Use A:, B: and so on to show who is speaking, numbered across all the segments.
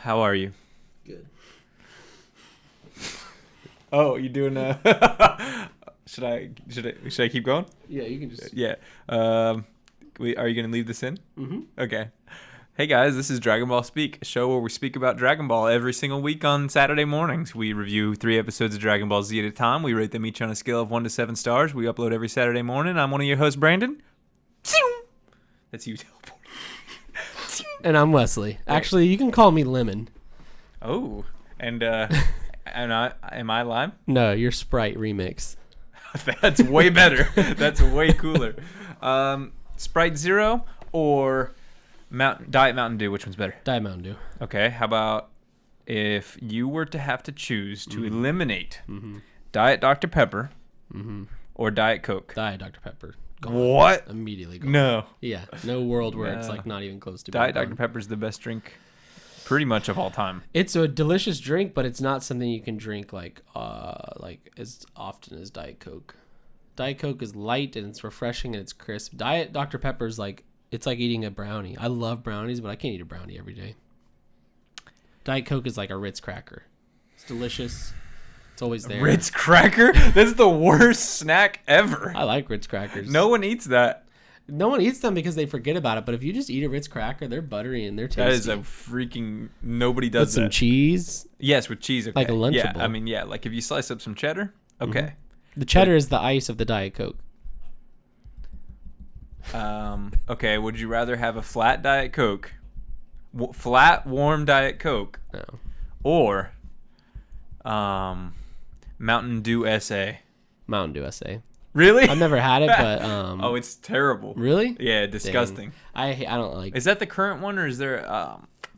A: How are you?
B: Good.
A: Oh, you doing should I keep going?
B: Yeah, you can just.
A: Yeah. Are you going to leave this in?
B: Mm-hmm.
A: Okay. Hey guys, this is Dragonball Speak, a show where we speak about Dragon Ball every single week on Saturday mornings. We review 3 episodes of Dragon Ball Z at a time. We rate them each on a scale of 1 to 7 stars. We upload every Saturday morning. I'm one of your hosts, Brandon. That's you teleporting.
B: And I'm Wesley. Actually, you can call me Lemon.
A: Oh, and am I Lime?
B: No, you're Sprite remix.
A: That's way better. That's way cooler. Sprite Zero or Diet Mountain Dew? Which one's better?
B: Diet Mountain Dew.
A: Okay, how about if you were to have to choose to eliminate Diet Dr. Pepper or Diet Coke?
B: Diet Dr. Pepper. Gone.
A: What?
B: Immediately gone.
A: No.
B: Yeah, no world where it's like not even close to
A: Diet
B: being
A: Dr.
B: gone.
A: Pepper is the best drink pretty much of all time.
B: It's a delicious drink, but it's not something you can drink like as often as Diet Coke. Diet Coke is light and it's refreshing and it's crisp. Diet Dr. Pepper is like, it's like eating a brownie. I love brownies, but I can't eat a brownie every day. Diet Coke is like a Ritz cracker. It's delicious. It's always there.
A: Ritz cracker? That's the worst snack ever.
B: I like Ritz crackers.
A: No one eats that.
B: No one eats them because they forget about it. But if you just eat a Ritz cracker, they're buttery and they're tasty.
A: That is a freaking... Nobody does
B: with
A: that.
B: some cheese.
A: Yes, with cheese. Okay.
B: Like a Lunchable.
A: Yeah, I mean, yeah. Like if you slice up some cheddar, okay.
B: The cheddar is the ice of the Diet Coke.
A: Okay, would you rather have a flat Diet Coke, flat warm Diet Coke,
B: No.
A: or Mountain Dew SA?
B: Mountain Dew SA.
A: Really?
B: I've never had it, but
A: oh, it's terrible.
B: really?
A: Yeah, disgusting.
B: Dang. I don't like.
A: Is that the current one, or is there?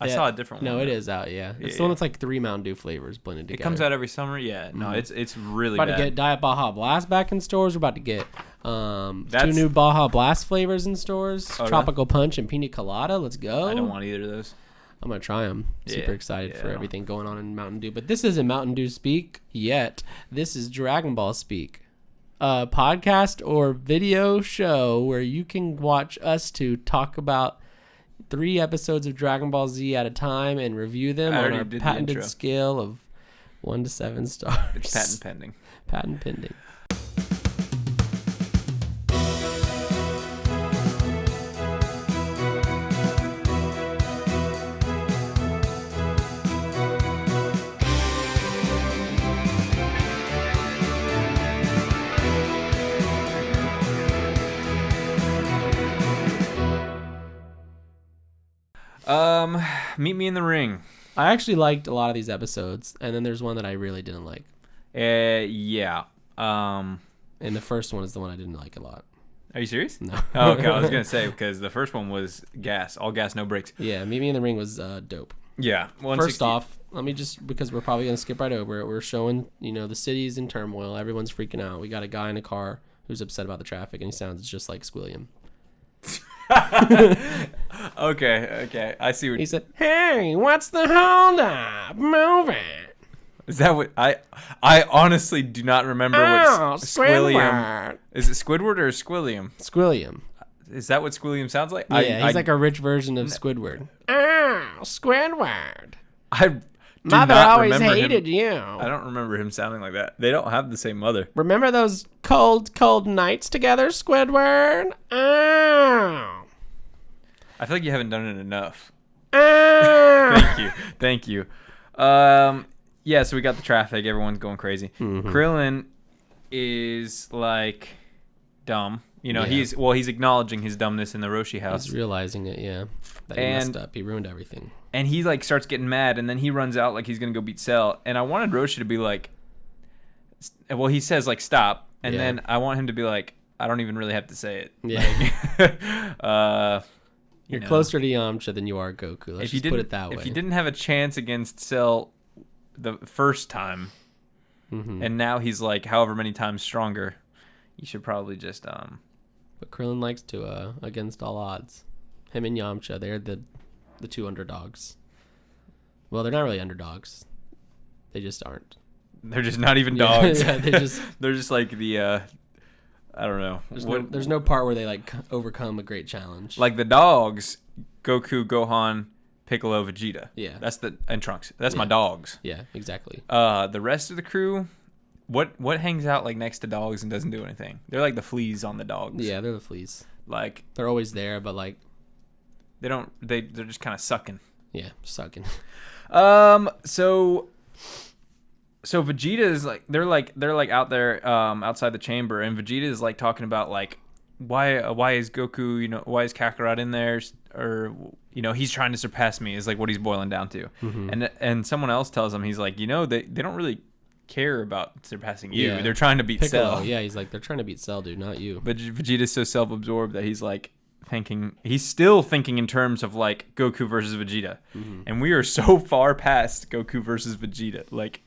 A: I saw a different one.
B: No, it is out. Yeah, it's the one that's like 3 Mountain Dew flavors blended together.
A: It comes out every summer. Yeah, no, it's really
B: About
A: bad.
B: to get Diet Baja Blast back in stores. We're about to get 2
A: That's-
B: new Baja Blast flavors in stores.
A: Oh, really?
B: Tropical Punch and Pina Colada. Let's go.
A: I don't want either of those.
B: I'm gonna try them. Super
A: Yeah,
B: excited
A: yeah,
B: for
A: I don't-
B: everything going on in Mountain Dew. But this isn't Mountain Dew Speak yet. This is Dragon Ball Speak, a podcast or video show where you can watch us two talk about 3 episodes of Dragon Ball Z at a time and review them
A: I
B: on
A: already
B: our
A: did the
B: patented
A: intro.
B: scale of 1 to 7 stars.
A: It's patent pending.
B: Patent pending.
A: Meet me in the ring.
B: I actually liked a lot of these episodes, and then there's one that I really didn't like.
A: Yeah.
B: And the first one is the one I didn't like a lot.
A: Are you serious?
B: No.
A: Oh, okay, I was gonna say because the first one was all gas, no brakes.
B: Yeah, Meet Me in the Ring was dope.
A: Yeah.
B: First off, let me just, because we're probably going to skip right over it, we're showing, the city's in turmoil. Everyone's freaking out. We got a guy in a car who's upset about the traffic, and he sounds just like Squilliam.
A: Okay. I see what
B: He said, "Hey, what's the hold up? Move it."
A: is that. What I honestly do not remember what Squilliam.
B: Squidward.
A: Is it Squidward or Squilliam?
B: Squilliam.
A: Is that what Squilliam sounds like?
B: Yeah, he's like a rich version of Squidward. Oh, Squidward.
A: I do
B: Mother
A: not
B: always
A: remember
B: hated
A: him.
B: you.
A: I don't remember him sounding like that. They don't have the same mother.
B: Remember those cold, cold nights together, Squidward? Oh.
A: I feel like you haven't done it enough.
B: Oh.
A: Thank you. Yeah, so we got the traffic. Everyone's going crazy. Krillin is like dumb.
B: Yeah.
A: He's acknowledging his dumbness in the Roshi house.
B: He's realizing it, yeah. That he messed up. He ruined everything.
A: And he like starts getting mad, and then he runs out like he's gonna go beat Cell. And I wanted Roshi to be like, well, he says like stop, and then I want him to be like, I don't even really have to say it.
B: Yeah.
A: You're
B: closer to Yamcha than you are Goku. Let's just put it that way.
A: If you didn't have a chance against Cell the first time, and now he's like however many times stronger, you should probably just
B: But Krillin likes to against all odds. Him and Yamcha, they're the 2 underdogs. Well, they're not really underdogs. They just aren't.
A: They're just not even dogs.
B: Yeah,
A: they're just like the I don't know.
B: There's no part where they like overcome a great challenge.
A: Like the dogs, Goku, Gohan, Piccolo, Vegeta.
B: Yeah.
A: And Trunks. That's my dogs.
B: Yeah, exactly.
A: The rest of the crew, what hangs out like next to dogs and doesn't do anything? They're like the fleas on the dogs.
B: Yeah, they're the fleas.
A: Like
B: they're always there, but like
A: they're just kind of sucking.
B: Yeah, sucking.
A: So Vegeta is like they're like out there outside the chamber, and Vegeta is like talking about like why is Goku, why is Kakarot in there, or he's trying to surpass me is like what he's boiling down to.
B: Mm-hmm.
A: And someone else tells him, he's like, they don't really care about surpassing you.
B: Yeah.
A: They're trying to beat
B: Piccolo,
A: Cell.
B: yeah, he's like, they're trying to beat Cell, dude, not you.
A: But Vegeta's so self-absorbed that he's like he's still thinking in terms of like Goku versus Vegeta.
B: Mm-hmm.
A: And we are so far past Goku versus Vegeta. Like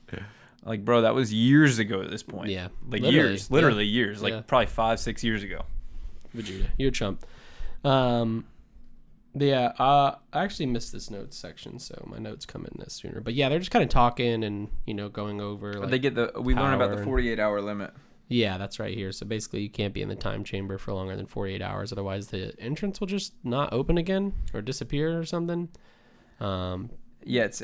A: bro, that was years ago at this point.
B: Yeah.
A: Like literally years, like probably 5-6 years ago.
B: Vegeta, you're a chump. But yeah, I actually missed this notes section, so my notes come in this sooner. But yeah, they're just kind of talking and going over. Like,
A: we learn about the 48-hour limit.
B: Yeah, that's right here. So basically, you can't be in the time chamber for longer than 48 hours, otherwise the entrance will just not open again or disappear or something.
A: Yeah,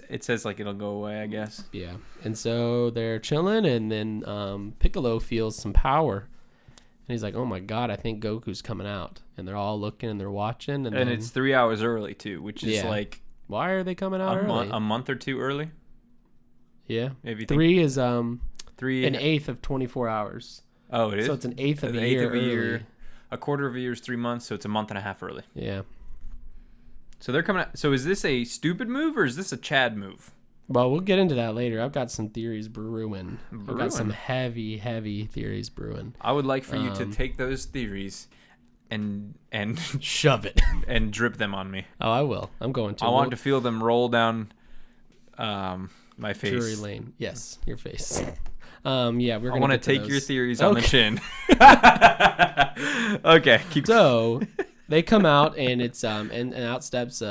A: it says like it'll go away, I guess.
B: Yeah, and so they're chilling, and then Piccolo feels some power. And he's like, oh, my God, I think Goku's coming out. And they're all looking and they're watching. And then,
A: it's 3 hours early, too, which is like...
B: Why are they coming out early?
A: A month or two early?
B: Yeah.
A: Maybe
B: 3 is an eighth of 24 hours.
A: Oh, it is?
B: So it's an eighth of a year.
A: A quarter of a year is 3 months, so it's a month and a half early.
B: Yeah.
A: So they're coming out... So is this a stupid move or is this a Chad move?
B: Well, we'll get into that later. I've got some theories brewing. I've got some heavy, heavy theories brewing.
A: I would like for you to take those theories and
B: shove it
A: and drip them on me.
B: Oh, I will. I'm going to.
A: I want to feel them roll down my face.
B: Drury Lane. Yes, your face. Yeah, we're.
A: I want to take your theories on the chin. Okay,
B: So they come out and it's and out steps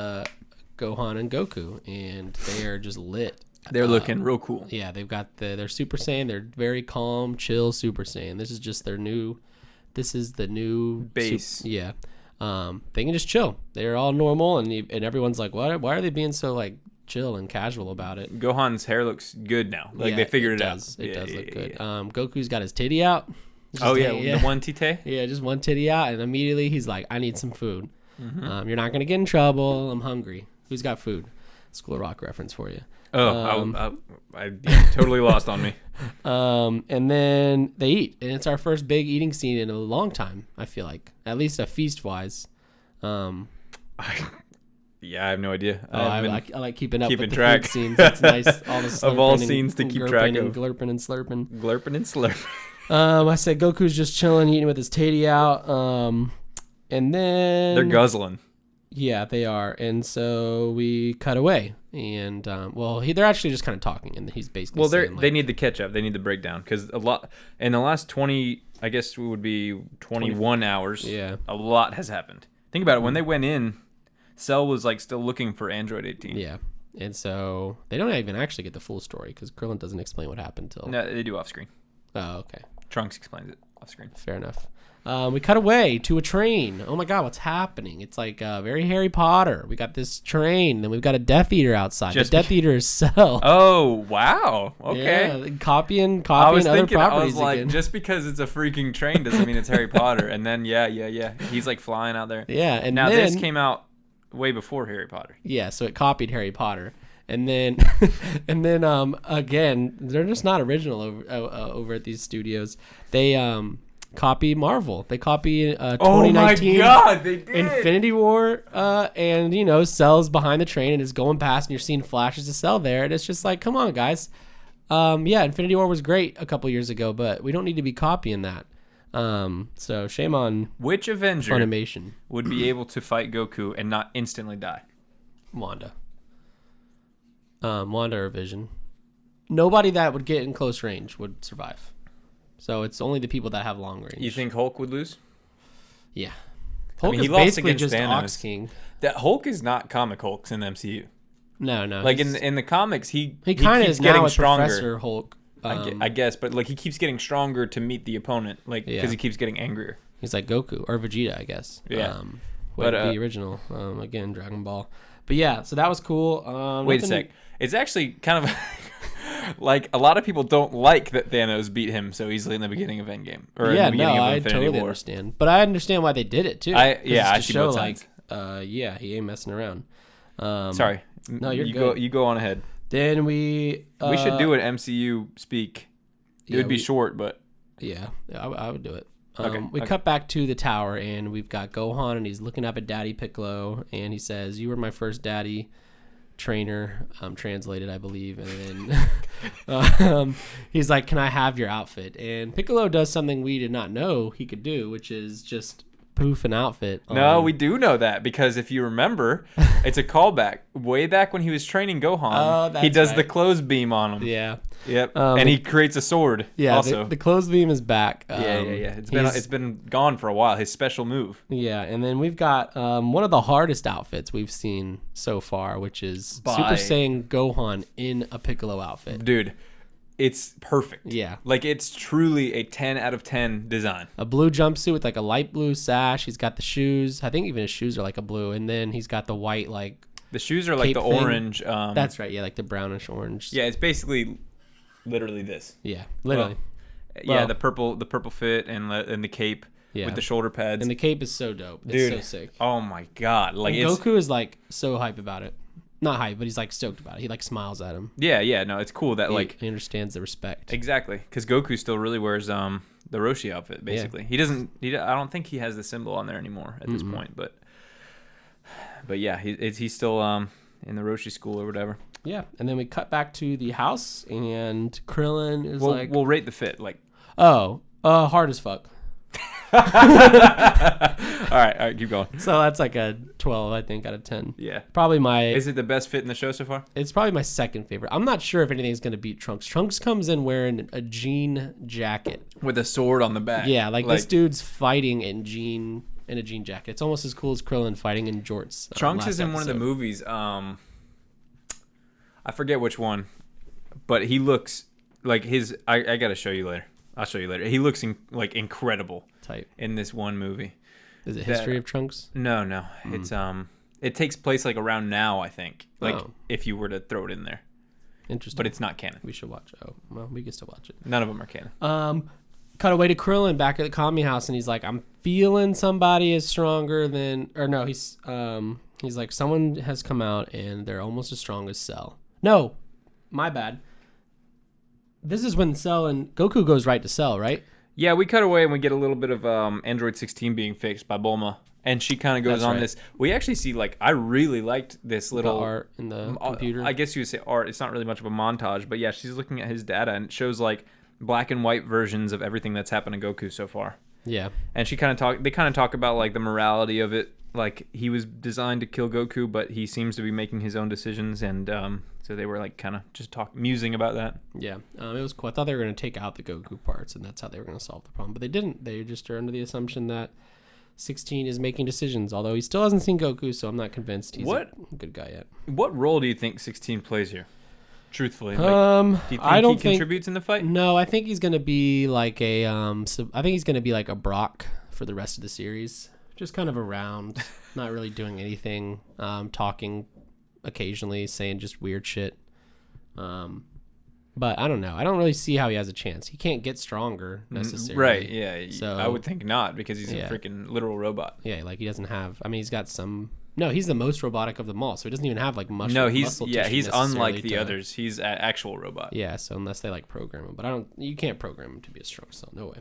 B: Gohan and Goku, and they are just lit.
A: They're looking real cool.
B: Yeah, they've got their Super Saiyan. They're very calm, chill Super Saiyan. This is just their new. This is the new
A: base.
B: Yeah, they can just chill. They're all normal, and everyone's like, "What? Why are they being so like chill and casual about it?"
A: Gohan's hair looks good now. Like they figured it out.
B: It does look good. Goku's got his titty out.
A: The one titty.
B: Yeah, just one titty out, and immediately he's like, "I need some food.
A: Mm-hmm.
B: You're not gonna get in trouble. I'm hungry." Who's got food? School of Rock reference for you.
A: Oh, I totally lost on me.
B: And then they eat, and it's our first big eating scene in a long time. I feel like, at least a feast wise.
A: Yeah, I have no idea.
B: I like keeping up with
A: track.
B: The food scenes. It's nice. All the
A: of all scenes to keep track of.
B: Glurping and slurping.
A: Glurping and slurping.
B: I said Goku's just chilling, eating with his titty out. And then
A: they're guzzling.
B: Yeah, they are. And so we cut away. And, they're actually just kind of talking. And he's basically saying,
A: they need the catch up. They need the breakdown. Because a lot, in the last 20, I guess it would be 21 hours, a lot has happened. Think about it. When they went in, Cell was like still looking for Android 18.
B: Yeah. And so they don't even actually get the full story because Krillin doesn't explain what happened till...
A: No, they do off screen.
B: Oh, okay.
A: Trunks explains it off screen.
B: Fair enough. We cut away to a train. Oh my God, what's happening? It's like very Harry Potter. We got this train, then we've got a Death Eater outside. The Death Eater is Cell.
A: Oh wow! Okay.
B: Yeah, copying other properties
A: I was like,
B: again.
A: just because it's a freaking train doesn't mean it's Harry Potter. And then yeah, he's like flying out there.
B: Yeah, and
A: now
B: then,
A: this came out way before Harry Potter.
B: Yeah, so it copied Harry Potter. And then, again, they're just not original over at these studios. They copy Marvel. They copy 2019
A: oh my God, they did.
B: Infinity War, and Cell's behind the train and is going past, and you're seeing flashes of Cell there, and it's just like, come on, guys. Infinity War was great a couple years ago, but we don't need to be copying that. So shame on
A: which Avenger
B: Funimation
A: would be able to fight Goku and not instantly die?
B: Wanda or Vision. Nobody that would get in close range would survive. So it's only the people that have long range.
A: You think Hulk would lose?
B: Yeah. Hulk
A: he
B: is
A: lost
B: basically
A: against
B: just
A: Thanos.
B: Ox King.
A: That Hulk is not comic Hulk in the MCU.
B: No.
A: Like in the comics, he
B: kind of
A: keeps
B: is
A: getting
B: now
A: stronger.
B: Professor Hulk.
A: I guess, but like he keeps getting stronger to meet the opponent, like because he keeps getting angrier.
B: He's like Goku or Vegeta, I guess.
A: Yeah.
B: But the original, again, Dragon Ball. But yeah, so that was cool.
A: Wait a sec. It's actually kind of like a lot of people don't like that Thanos beat him so easily in the beginning of Endgame. Or in the beginning of
B: I
A: Infinity
B: totally
A: War.
B: understand. But I understand why they did it too.
A: I
B: to
A: see
B: show
A: both sides.
B: he ain't messing around.
A: Sorry.
B: No, you're
A: you
B: good.
A: You go on ahead.
B: Then we
A: should do an MCU speak. It would be short, but
B: yeah, I would do it.
A: Okay.
B: Cut back to the tower, and we've got Gohan, and he's looking up at Daddy Piccolo, and he says, "You were my first daddy trainer," translated, I believe. And then he's like, "Can I have your outfit?" And Piccolo does something we did not know he could do, which is just poof an outfit.
A: No, we do know that because if you remember, it's a callback. Way back when he was training Gohan, he does the clothes beam on him.
B: Yeah.
A: Yep. And he creates a sword.
B: Yeah.
A: Also,
B: the clothes beam is back.
A: Yeah. It's been gone for a while. His special move.
B: Yeah, and then we've got one of the hardest outfits we've seen so far, which is Super Saiyan Gohan in a Piccolo outfit.
A: Dude, it's perfect.
B: Yeah.
A: Like, it's truly a 10 out of 10 design.
B: A blue jumpsuit with like a light blue sash. He's got the shoes. I think even his shoes are like a blue. And then he's got the white like
A: the shoes are like the
B: thing.
A: Orange.
B: That's right. Yeah, like the brownish orange.
A: Yeah, it's basically literally this.
B: Yeah, literally.
A: Yeah, the purple fit and the cape with the shoulder pads.
B: And the cape is so dope. It's so sick.
A: Oh my god. Like,
B: and Goku is like so hype about it. Not hype, but he's like stoked about it. He like smiles at him.
A: Yeah, no, it's cool that
B: he understands the respect.
A: Exactly, because Goku still really wears the Roshi outfit. Basically, he doesn't. I don't think he has the symbol on there anymore at this point. But yeah, he's still in the Roshi school or whatever.
B: Yeah, and then we cut back to the house, and Krillin is
A: we'll rate the fit like.
B: Hard as fuck.
A: all right, keep going.
B: So that's like a 12, I think, out of 10.
A: Yeah.
B: Probably
A: Is it the best fit in the show so far?
B: It's probably my second favorite. I'm not sure if anything's going to beat Trunks. Trunks comes in wearing a jean jacket.
A: With a sword on the back.
B: Yeah, like this dude's fighting in a jean jacket. It's almost as cool as Krillin fighting in jorts.
A: Trunks is in one of the movies. I forget which one, but he looks like his... I got to show you later. I'll show you later. He looks incredible
B: type
A: in this one movie.
B: Is it History of Trunks?
A: No. It's it takes place like around now, I think. Like if you were to throw it in there.
B: Interesting.
A: But it's not canon.
B: We should watch it. Oh, well, we can still watch it.
A: None of them are canon.
B: Cut away to Krillin back at the Kami house, and he's like, "I'm feeling somebody is stronger than," or no, he's like, "Someone has come out and they're almost as strong as Cell." No, my bad. This is when Cell and Goku goes right to Cell, right?
A: Yeah, we cut away and we get a little bit of Android 16 being fixed by Bulma. And she kind of goes on this. We actually see, like, I really liked this little...
B: The art in the computer.
A: I guess you would say art. It's not really much of a montage. But yeah, she's looking at his data and it shows, like, black and white versions of everything that's happened to Goku so far.
B: Yeah.
A: And they kind of talk about, like, the morality of it. Like, he was designed to kill Goku, but he seems to be making his own decisions. And so they were, like, kind of just musing about that.
B: Yeah. It was cool. I thought they were going to take out the Goku parts, and that's how they were going to solve the problem. But they didn't. They just are under the assumption that 16 is making decisions, although he still hasn't seen Goku, so I'm not convinced he's a good guy yet.
A: What role do you think 16 plays here? Truthfully, do you think he contributes in the fight?
B: No, I think he's gonna be like a I think he's gonna be like a Brock for the rest of the series, just kind of around, not really doing anything, talking occasionally, saying just weird shit. But I don't know. I don't really see how he has a chance. He can't get stronger necessarily.
A: Right? Yeah.
B: So
A: I would think not because he's a freaking literal robot.
B: Yeah, like he doesn't have. I mean, he's got some. No, he's the most robotic of them all, so he doesn't even have like muscle.
A: No, he's
B: tissue
A: unlike the others. He's an actual robot.
B: Yeah, so unless they like program him, but you can't program him to be a strong Cell. No way.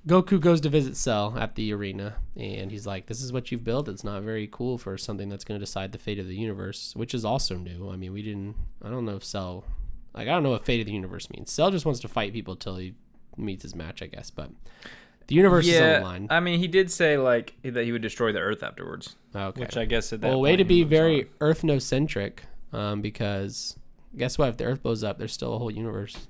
B: Goku goes to visit Cell at the arena, and he's like, "This is what you've built. It's not very cool for something that's going to decide the fate of the universe," which is also new. I mean, I don't know if Cell, I don't know what fate of the universe means. Cell just wants to fight people till he meets his match, I guess, but. The universe is on the line.
A: I mean, he did say like that he would destroy the Earth afterwards.
B: Okay.
A: Which I guess at that point
B: way to be very Earth-nocentric, because guess what? If the Earth blows up, there's still a whole universe.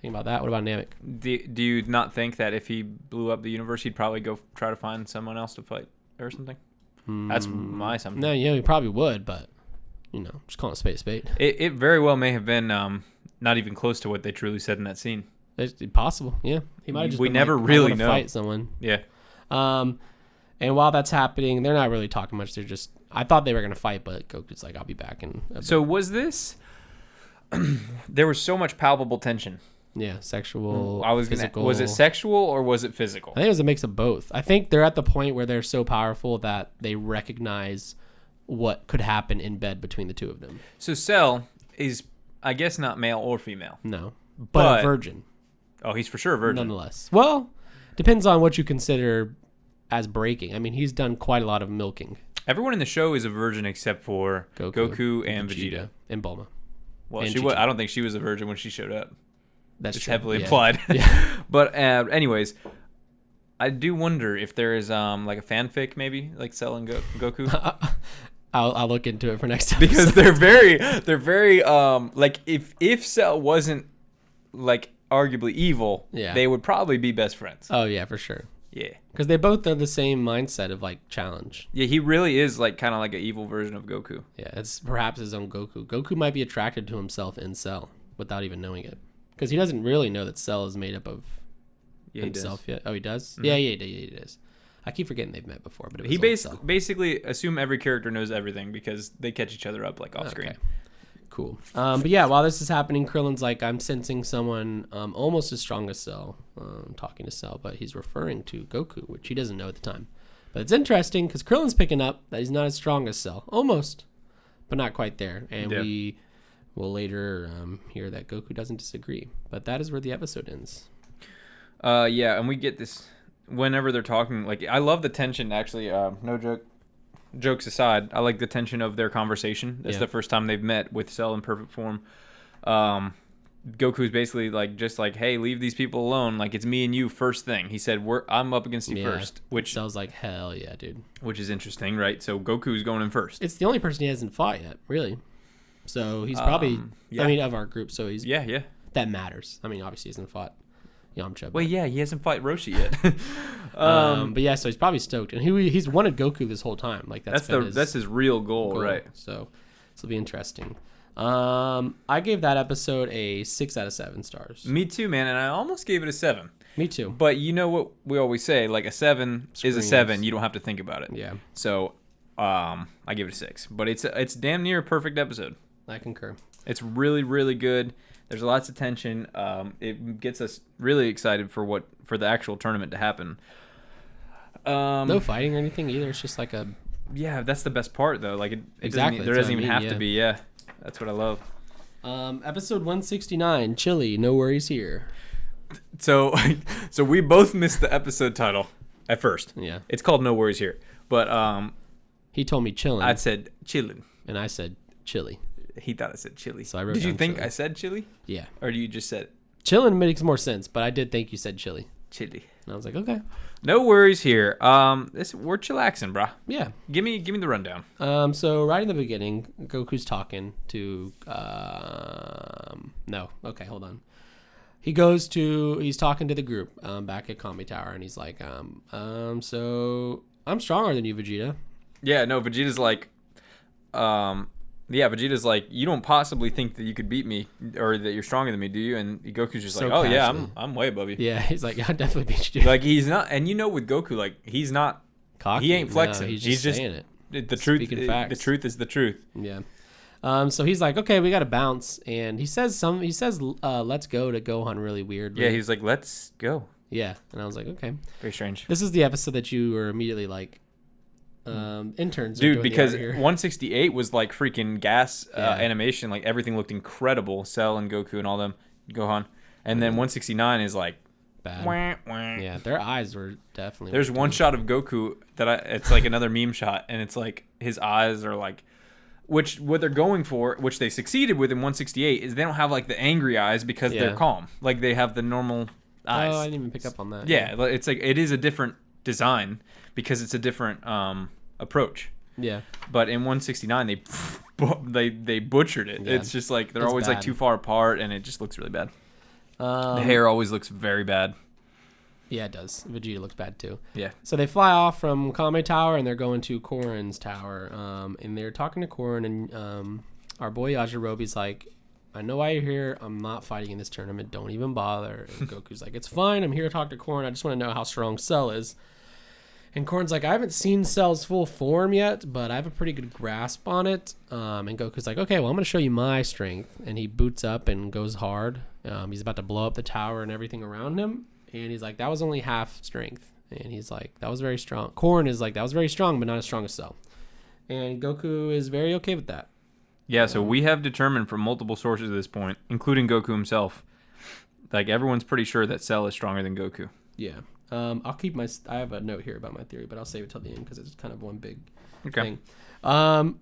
B: Think about that. What about Namek?
A: Do you not think that if he blew up the universe, he'd probably go try to find someone else to fight or something? That's my assumption.
B: No, he probably would, but just calling a spade.
A: It very well may have been not even close to what they truly said in that scene.
B: It's possible, yeah. He might have just.
A: We never really know.
B: Fight someone.
A: Yeah.
B: And while that's happening, they're not really talking much. They're just I thought they were gonna fight, but Goku's like, I'll be back in a bit.
A: So was this? There was so much palpable tension.
B: Yeah, sexual.
A: Physical. Was it sexual or was it physical?
B: I think it was a mix of both. I think they're at the point where they're so powerful that they recognize what could happen in bed between the two of them.
A: So Cell is, I guess, not male or female.
B: No, but a virgin.
A: Oh, he's for sure a virgin.
B: Nonetheless. Well, depends on what you consider as breaking. I mean, he's done quite a lot of milking.
A: Everyone in the show is a virgin except for Goku and Vegeta.
B: And Bulma.
A: Well, I don't think she was a virgin when she showed up.
B: That's
A: it's
B: true.
A: heavily implied.
B: Yeah.
A: But anyways, I do wonder if there is like a fanfic maybe like Cell and Goku.
B: I'll look into it for next time.
A: Because they're very like if Cell wasn't like arguably evil, they would probably be best friends.
B: Oh yeah, for sure.
A: Yeah.
B: Because they both are the same mindset of like challenge.
A: Yeah, he really is like kind of like an evil version of Goku.
B: Yeah, it's perhaps his own Goku. Goku might be attracted to himself in Cell without even knowing it. Because he doesn't really know that Cell is made up of himself yet. Oh, he does? Mm-hmm. Yeah, he does. I keep forgetting they've met before. But it was
A: basically assume every character knows everything because they catch each other up like off screen.
B: Cool. But yeah, while this is happening, Krillin's like, I'm sensing someone almost as strong as Cell, talking to Cell, but he's referring to Goku, which he doesn't know at the time. But it's interesting because Krillin's picking up that he's not as strong as Cell. Almost, but not quite there. And we will later hear that Goku doesn't disagree. But that is where the episode ends.
A: Yeah, and we get this whenever they're talking. Like, I love the tension, actually. No joke. Jokes aside, I like the tension of their conversation. That's the first time they've met with Cell in perfect form. Goku's basically like, just like, hey, leave these people alone. Like, it's me and you first thing. He said, I'm up against you first. Which
B: Cell's like, hell yeah, dude.
A: Which is interesting, right? So Goku's going in first.
B: It's the only person he hasn't fought yet, really. So he's probably, I mean, of our group. So he's that matters. I mean, obviously he hasn't fought Yamcha.
A: Well, yeah, he hasn't fought Roshi yet.
B: But yeah, so he's probably stoked, and he's wanted Goku this whole time. Like that's
A: his real goal, right?
B: So this will be interesting. I gave that episode a 6 out of 7 stars.
A: Me too, man, and I almost gave it a 7.
B: Me too.
A: But you know what we always say, like a 7 is a 7. You don't have to think about it.
B: Yeah.
A: So I give it a 6, but it's damn near a perfect episode.
B: I concur.
A: It's really, really good. There's lots of tension. It gets us really excited for the actual tournament to happen.
B: No fighting or anything either. It's just like
A: that's the best part though. Like
B: exactly.
A: There doesn't even have to be. Yeah, that's what I love.
B: Episode 169, Chili. No worries here.
A: So we both missed the episode title at first.
B: Yeah.
A: It's called No Worries Here, but
B: he told me chillin'.
A: I said chillin',
B: and I said chili.
A: He thought I said chili.
B: So I wrote
A: Did you think
B: chili.
A: I said chili?
B: Yeah.
A: Or do you just said
B: chillin' makes more sense, but I did think you said chili.
A: Chili.
B: And I was like, okay.
A: No worries here. We're chillaxing, brah.
B: Yeah.
A: Give me the rundown.
B: So right in the beginning, Goku's talking to no. Okay, hold on. He's talking to the group back at Kami Tower, and he's like, so I'm stronger than you, Vegeta.
A: Yeah, no, Vegeta's like, Vegeta's like, you don't possibly think that you could beat me or that you're stronger than me, do you? And Goku's just like, oh casually. Yeah, I'm way above you.
B: Yeah, he's like, I definitely beat you.
A: Like he's not, and you know, with Goku, like he's not
B: cocky.
A: He ain't flexing.
B: No, he's just saying
A: it. The truth. The truth is the truth.
B: Yeah. So he's like, okay, we got to bounce, and he says, let's go to Gohan really weird.
A: Yeah, he's like, let's go.
B: Yeah, and I was like, okay.
A: Very strange.
B: This is the episode that you were immediately like, interns.
A: Dude, because 168 was like freaking gas animation. Like everything looked incredible. Cell and Goku and all them, Gohan. And then 169 is like
B: bad. Yeah, their eyes were definitely.
A: There's one shot of Goku it's like another meme shot, and it's like his eyes are like, what they're going for, which they succeeded with in 168, is they don't have like the angry eyes because they're calm. Like they have the normal eyes.
B: Oh, I didn't even pick up on that.
A: Yeah, it's like it is a different design because it's a different approach.
B: Yeah.
A: But in 169 they butchered it. Yeah. It's just like they're always bad. Like too far apart, and it just looks really bad. The hair always looks very bad.
B: Yeah, it does. Vegeta looks bad too.
A: Yeah.
B: So they fly off from Kame Tower, and they're going to Korin's tower. And they're talking to Korin, and our boy Yajirobe's like, I know why you're here. I'm not fighting in this tournament. Don't even bother. And Goku's like, it's fine. I'm here to talk to Korin. I just want to know how strong Cell is. And Korn's like, I haven't seen Cell's full form yet, but I have a pretty good grasp on it. And Goku's like, okay, well, I'm going to show you my strength. And he boots up and goes hard. He's about to blow up the tower and everything around him. And he's like, that was only half strength. And he's like, that was very strong. Korn is like, that was very strong, but not as strong as Cell. And Goku is very okay with that.
A: Yeah, so we have determined from multiple sources at this point, including Goku himself, like everyone's pretty sure that Cell is stronger than Goku.
B: Yeah. I'll keep I have a note here about my theory, but I'll save it till the end because it's kind of one big thing.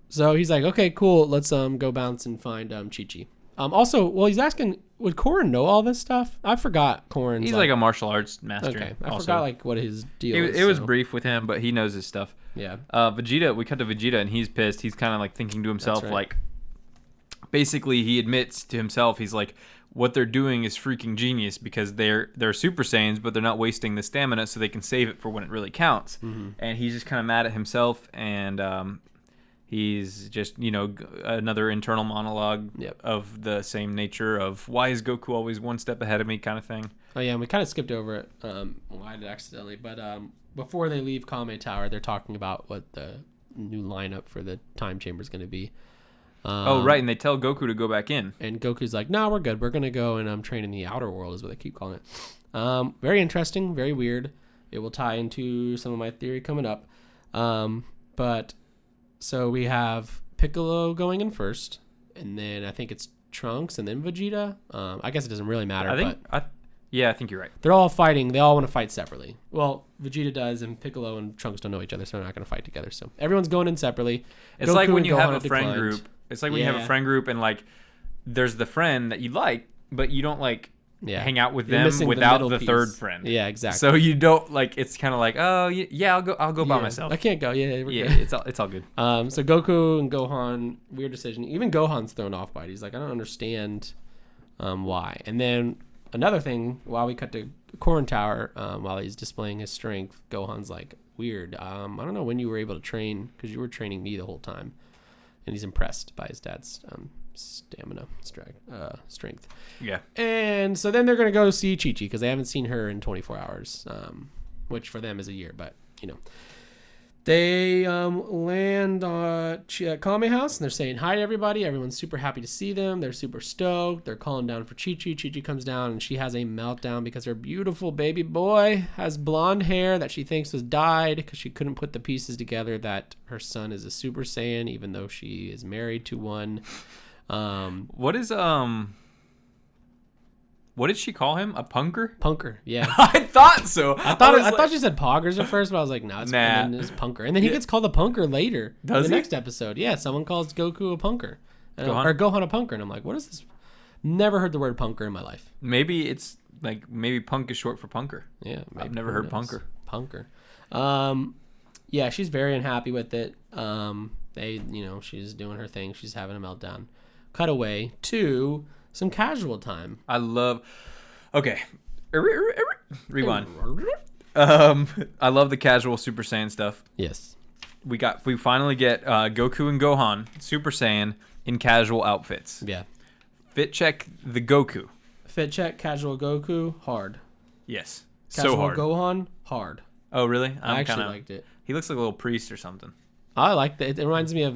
B: So he's like, okay, cool. Let's go bounce and find Chi-Chi. Also, well, he's asking, would Korin know all this stuff? I forgot Korin's.
A: He's like a martial arts master.
B: Okay, I forgot like what his deal is.
A: It was brief with him, but he knows his stuff.
B: Yeah.
A: Vegeta, we cut to Vegeta, and he's pissed. He's kind of like thinking to himself, like, basically he admits to himself, he's like, what they're doing is freaking genius because they're Super Saiyans, but they're not wasting the stamina so they can save it for when it really counts. Mm-hmm. And he's just kind of mad at himself, and he's just, another internal monologue of the same nature of why is Goku always one step ahead of me kind of thing.
B: Oh, yeah, and we kind of skipped over it. I did accidentally, but before they leave Kame Tower, they're talking about what the new lineup for the time chamber is going to be.
A: Right, and they tell Goku to go back in.
B: And Goku's like, no, we're good. We're going to go and train in the outer world is what they keep calling it. Very interesting, very weird. It will tie into some of my theory coming up. But so we have Piccolo going in first, and then I think it's Trunks and then Vegeta. I guess it doesn't really matter.
A: I think you're right.
B: They're all fighting. They all want to fight separately. Well, Vegeta does, and Piccolo and Trunks don't know each other, so they're not going to fight together. So everyone's going in separately.
A: It's Goku like when you have a friend group. It's like when you have a friend group and like there's the friend that you like, but you don't like hang out with them without the third friend.
B: Yeah, exactly.
A: So you don't like. It's kind of like, oh yeah, I'll go by myself.
B: I can't go. Yeah,
A: it's all good.
B: So Goku and Gohan, weird decision. Even Gohan's thrown off by it. He's like, I don't understand why. And then another thing, while we cut to Korin Tower, while he's displaying his strength, Gohan's like, weird. I don't know when you were able to train because you were training me the whole time. And he's impressed by his dad's stamina, strength.
A: Yeah.
B: And so then they're going to go see Chi-Chi because they haven't seen her in 24 hours, which for them is a year. But, they land at Kame House, and they're saying hi to everybody. Everyone's super happy to see them. They're super stoked. They're calling down for Chi-Chi. Chi-Chi comes down, and she has a meltdown because her beautiful baby boy has blonde hair that she thinks was dyed because she couldn't put the pieces together that her son is a Super Saiyan, even though she is married to one.
A: What did she call him? A punker?
B: Punker, yeah.
A: I thought so.
B: I thought she said poggers at first, but I was like, no, it's punker. And then he gets called a punker later.
A: Does
B: in the next episode. Yeah, someone calls Goku a punker. Or Gohan a punker. And I'm like, what is this? Never heard the word punker in my life.
A: Maybe it's like, punk is short for punker.
B: Yeah.
A: I've never heard punker.
B: Punker. Yeah, she's very unhappy with it. She's doing her thing. She's having a meltdown. Cut away to some casual time.
A: Okay. Rewind. I love the casual Super Saiyan stuff.
B: Yes.
A: We finally get Goku and Gohan Super Saiyan in casual outfits.
B: Yeah.
A: Fit check the Goku.
B: Fit check casual Goku, hard.
A: Yes.
B: Casual
A: so hard.
B: Gohan, hard.
A: Oh, really?
B: I actually liked it.
A: He looks like a little priest or something.
B: I liked it. It reminds me of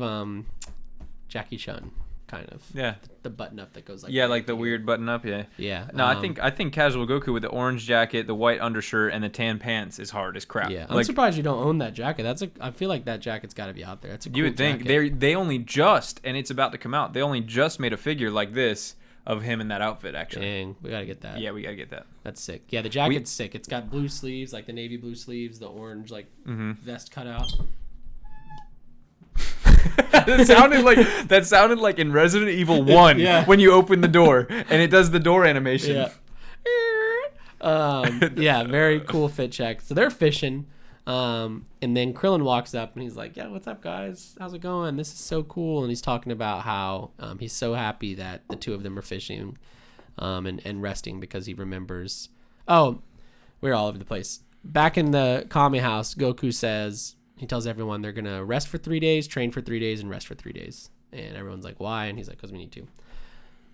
B: Jackie Chun. Kind of.
A: Yeah.
B: The button up that goes like
A: like the weird button up, yeah.
B: Yeah.
A: No, I think casual Goku with the orange jacket, the white undershirt, and the tan pants is hard as crap.
B: Yeah. I'm surprised you don't own that jacket. I feel like that jacket's got to be out there. It's a cool
A: You would think they only just, and it's about to come out. They only just made a figure like this of him in that outfit actually.
B: Dang, we got to get that.
A: Yeah, we got to get that.
B: That's sick. Yeah, the jacket's sick. It's got blue sleeves, like the navy blue sleeves, the orange vest cut out. that sounded like in Resident Evil 1 when you open the door and it does the door animation. Yeah. Very cool fit check. So they're fishing, and then Krillin walks up and he's like, yeah, what's up guys, how's it going, this is so cool. And he's talking about how he's so happy that the two of them are fishing and resting because he remembers. We're all over the place. Back in the Kame house, Goku says, he tells everyone they're going to rest for 3 days, train for 3 days, and rest for 3 days. And everyone's like, why? And he's like, because we need to.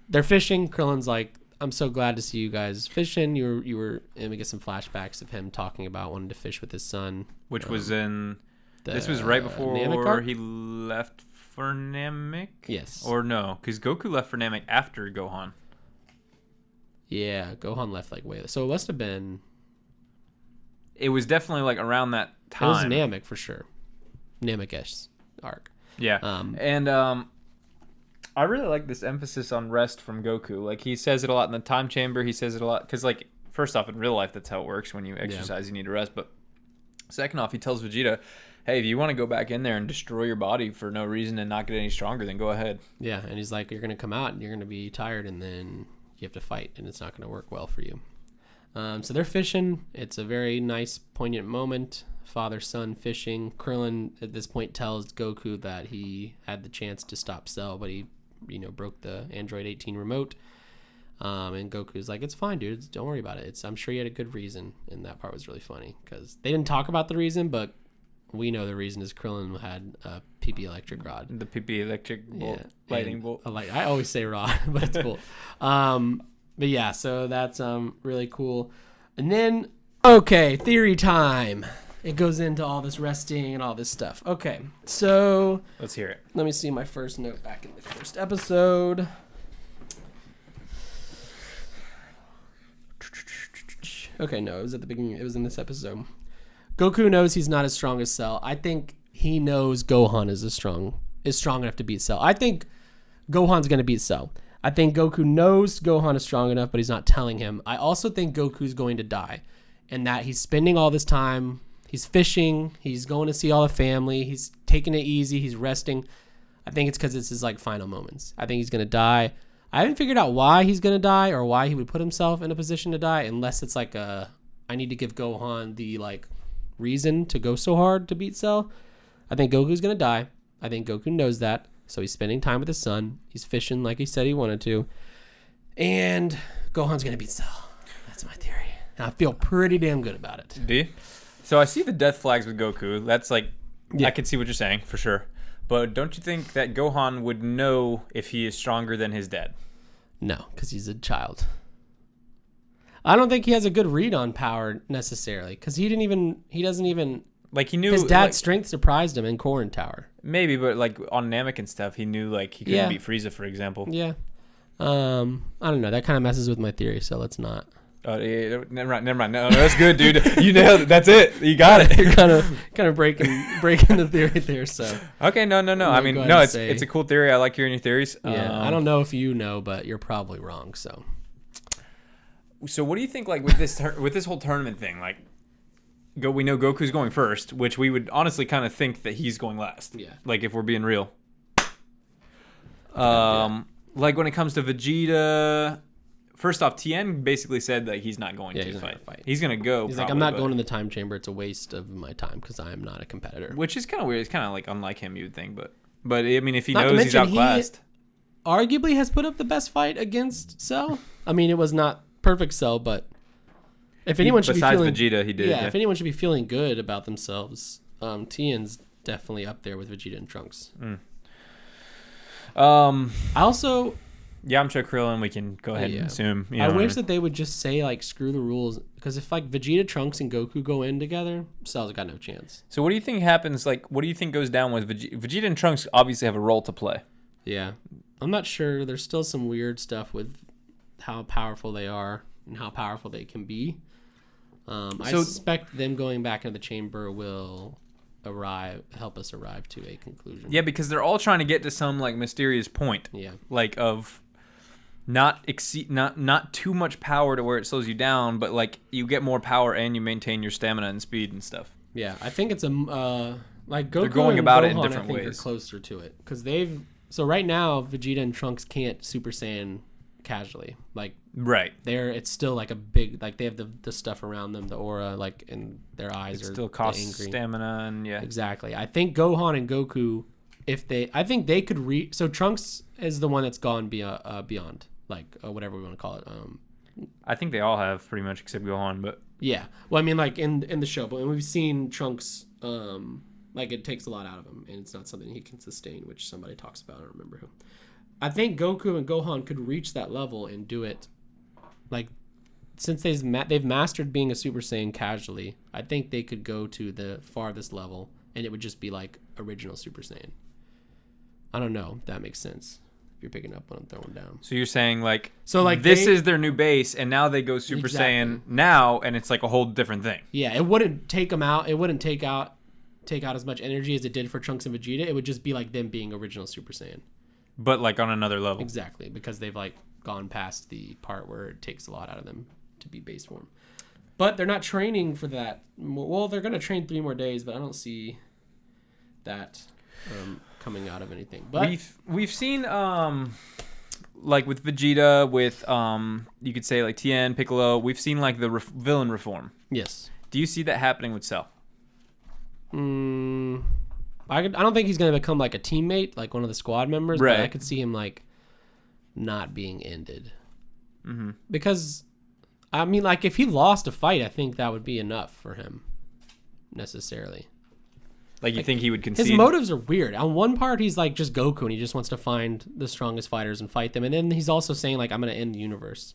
B: They're fishing. Krillin's like, I'm so glad to see you guys fishing. You were, and we get some flashbacks of him talking about wanting to fish with his son,
A: which was in. This was right before he left for Namek.
B: Yes.
A: Or no, because Goku left for Namek after Gohan.
B: Yeah, Gohan left like way. So it must have been.
A: It was definitely like around that time.
B: It was Namek for sure. Namek-ish arc.
A: Yeah. I really like this emphasis on rest from Goku. Like, he says it a lot in the time chamber. He says it a lot because, like, first off, in real life, that's how it works. When you exercise, you need to rest. But second off, he tells Vegeta, hey, if you want to go back in there and destroy your body for no reason and not get any stronger, then go ahead.
B: Yeah, and he's like, you're going to come out and you're going to be tired, and then you have to fight, and it's not going to work well for you. So they're fishing. It's a very nice, poignant moment. Father-son fishing. Krillin, at this point, tells Goku that he had the chance to stop Cell, but he broke the Android 18 remote. And Goku's like, it's fine, dude. Don't worry about it. I'm sure you had a good reason. And that part was really funny because they didn't talk about the reason, but we know the reason is Krillin had a PP electric rod.
A: The PP electric bolt, lightning bolt.
B: I always say rod, but it's bolt. But yeah, so that's really cool. And then, okay, theory time. It goes into all this resting and all this stuff. Okay, so
A: let's hear it.
B: Let me see my first note back in the first episode. Okay, no, it was at the beginning. It was in this episode. Goku knows he's not as strong as Cell. I think he knows Gohan is strong enough to beat Cell. I think Gohan's going to beat Cell. I think Goku knows Gohan is strong enough, but he's not telling him. I also think Goku's going to die, and that he's spending all this time. He's fishing. He's going to see all the family. He's taking it easy. He's resting. I think it's because it's his like final moments. I think he's going to die. I haven't figured out why he's going to die or why he would put himself in a position to die, unless it's like I need to give Gohan the like reason to go so hard to beat Cell. I think Goku's going to die. I think Goku knows that. So he's spending time with his son. He's fishing like he said he wanted to. And Gohan's going to beat Cell. That's my theory. And I feel pretty damn good about it.
A: Do you? So I see the death flags with Goku. That's like,
B: yeah.
A: I can see what you're saying for sure. But don't you think that Gohan would know if he is stronger than his dad?
B: No, because he's a child. I don't think he has a good read on power necessarily, because he doesn't even
A: like, he knew
B: his dad's strength surprised him in Korin Tower.
A: Maybe, but like on Namek and stuff, he knew like he couldn't beat Frieza, for example.
B: Yeah. I don't know. That kind of messes with my theory, so let's not.
A: Oh, yeah, never mind. No, that's good, dude. You nailed it. That's it. You got it.
B: You're kind of breaking the theory there. So
A: okay, no. I mean, no, it's a cool theory. I like hearing your theories.
B: Yeah, I don't know if you know, but you're probably wrong. So
A: what do you think? Like with this whole tournament thing, like we know Goku's going first, which we would honestly kind of think that he's going last.
B: Yeah.
A: Like if we're being real. Like when it comes to Vegeta. First off, Tien basically said that he's not going to fight. He's going to go.
B: He's like, I'm not going to the time chamber. It's a waste of my time because I am not a competitor.
A: Which is kind of weird. It's kind of like unlike him, you would think. But I mean, if he knows he's outclassed.
B: He arguably has put up the best fight against Cell. I mean, it was not perfect Cell, but if anyone should be feeling...
A: Besides Vegeta, he did.
B: Yeah, if anyone should be feeling good about themselves, Tien's definitely up there with Vegeta and Trunks. I also...
A: Yeah, I'm sure Krillin, we can go ahead and assume.
B: I wish that they would just say, like, screw the rules. Because if, like, Vegeta, Trunks, and Goku go in together, Cell's got no chance.
A: So what do you think happens? Like, what do you think goes down with Vegeta and Trunks obviously have a role to play.
B: Yeah. I'm not sure. There's still some weird stuff with how powerful they are and how powerful they can be. I suspect them going back into the chamber will help us arrive to a conclusion.
A: Yeah, because they're all trying to get to some, like, mysterious point.
B: Yeah.
A: Like, of... not too much power to where it slows you down, but like you get more power and you maintain your stamina and speed and stuff.
B: Yeah, I think it's like Goku
A: they're going
B: and
A: about
B: Gohan,
A: it in different
B: I think
A: ways.
B: are closer to it because so right now Vegeta and Trunks can't Super Saiyan casually. Like
A: right,
B: it's still like a big they have the stuff around them, the aura like in their eyes
A: it
B: are
A: still costs
B: angry.
A: stamina and yeah.
B: Exactly. I think Gohan and Goku I think they could so Trunks is the one that's gone beyond. Like whatever we want to call it.
A: I think they all have pretty much except Gohan, but
B: yeah. Well, I mean, like in the show, but we've seen Trunks. Like it takes a lot out of him, and it's not something he can sustain. Which somebody talks about. I don't remember who. I think Goku and Gohan could reach that level and do it Like, since they've mastered being a Super Saiyan casually, I think they could go to the farthest level, and it would just be like original Super Saiyan. I don't know if that makes sense. If you're picking up what I'm throwing down.
A: So you're saying like this is their new base, and now they go Super Saiyan now, and it's like a whole different thing.
B: Yeah, it wouldn't take them out. It wouldn't take out as much energy as it did for Trunks and Vegeta. It would just be like them being original Super Saiyan.
A: But like on another level.
B: Exactly, because they've like gone past the part where it takes a lot out of them to be base form. But they're not training for that. Well, they're going to train 3 more days, but I don't see that coming out of anything. But
A: we've seen like with Vegeta, with you could say like Tien, Piccolo, we've seen like the villain reform.
B: Yes.
A: Do you see that happening with Cell?
B: I don't think he's going to become like a teammate, like one of the squad members,
A: right.
B: But I could see him like not being ended.
A: Mm-hmm.
B: Because, I mean, like if he lost a fight, I think that would be enough for him, necessarily.
A: Like you think he would concede?
B: His motives are weird. On one part, he's like just Goku, and he just wants to find the strongest fighters and fight them. And then he's also saying like, I'm going to end the universe.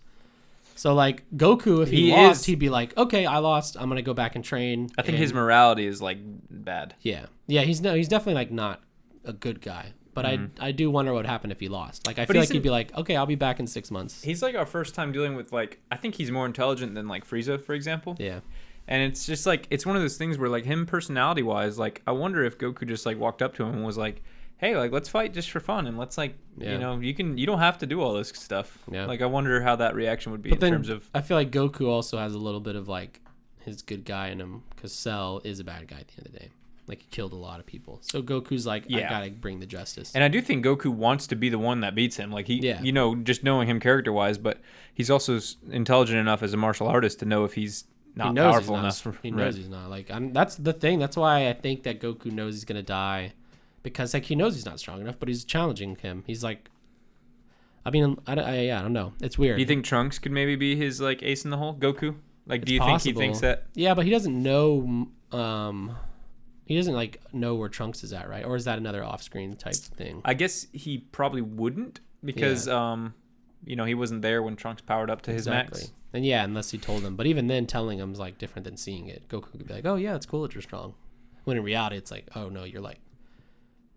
B: So like Goku, if he lost, he'd be like, okay, I lost. I'm going to go back and train.
A: I think his morality is like bad.
B: Yeah. Yeah, he's definitely like not a good guy. But I do wonder what would happen if he lost. Like I feel like he'd be like, okay, I'll be back in 6 months.
A: He's like our first time dealing with like, I think he's more intelligent than like Frieza, for example.
B: Yeah.
A: And it's just like, it's one of those things where like him personality wise, like I wonder if Goku just like walked up to him and was like, hey, like let's fight just for fun, and let's like, you know, you don't have to do all this stuff.
B: Yeah.
A: Like I wonder how that reaction would be terms of.
B: I feel like Goku also has a little bit of like his good guy in him, because Cell is a bad guy at the end of the day. Like he killed a lot of people. So Goku's like, I gotta bring the justice.
A: And I do think Goku wants to be the one that beats him. Like he, you know, just knowing him character wise, but he's also intelligent enough as a martial artist to know if he's not powerful enough.
B: He knows he's not. Like that's the thing. That's why I think that Goku knows he's gonna die, because like he knows he's not strong enough, but he's challenging him. He's like, I mean, I don't know. It's weird.
A: Do you think Trunks could maybe be his like ace in the hole, Goku? Like, do you think he thinks that?
B: Yeah, but he doesn't know. He doesn't like know where Trunks is at, right? Or is that another off-screen type thing?
A: I guess he probably wouldn't, because you know, he wasn't there when Trunks powered up to his max.
B: And yeah, unless he told him. But even then, telling him is like different than seeing it. Goku could be like, "Oh yeah, it's cool that you're strong," when in reality, it's like, "Oh no, you're like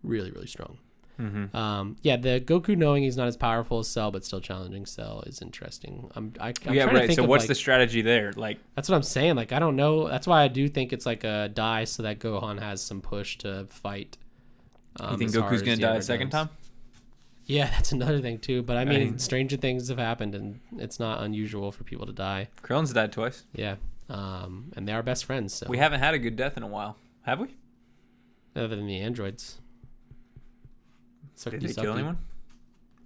B: really, really strong." Mm-hmm. Yeah, the Goku knowing he's not as powerful as Cell but still challenging Cell is interesting. I'm trying to think
A: so
B: of,
A: what's
B: like,
A: the strategy there? Like,
B: that's what I'm saying. Like, I don't know. That's why I do think it's like a die so that Gohan has some push to fight.
A: You think Goku's gonna die a second time?
B: Yeah, that's another thing too. But I mean, stranger things have happened, and it's not unusual for people to die.
A: Krillin's died twice.
B: Yeah, and they are best friends. So
A: we haven't had a good death in a while, have we?
B: Other than the androids.
A: Did they kill anyone?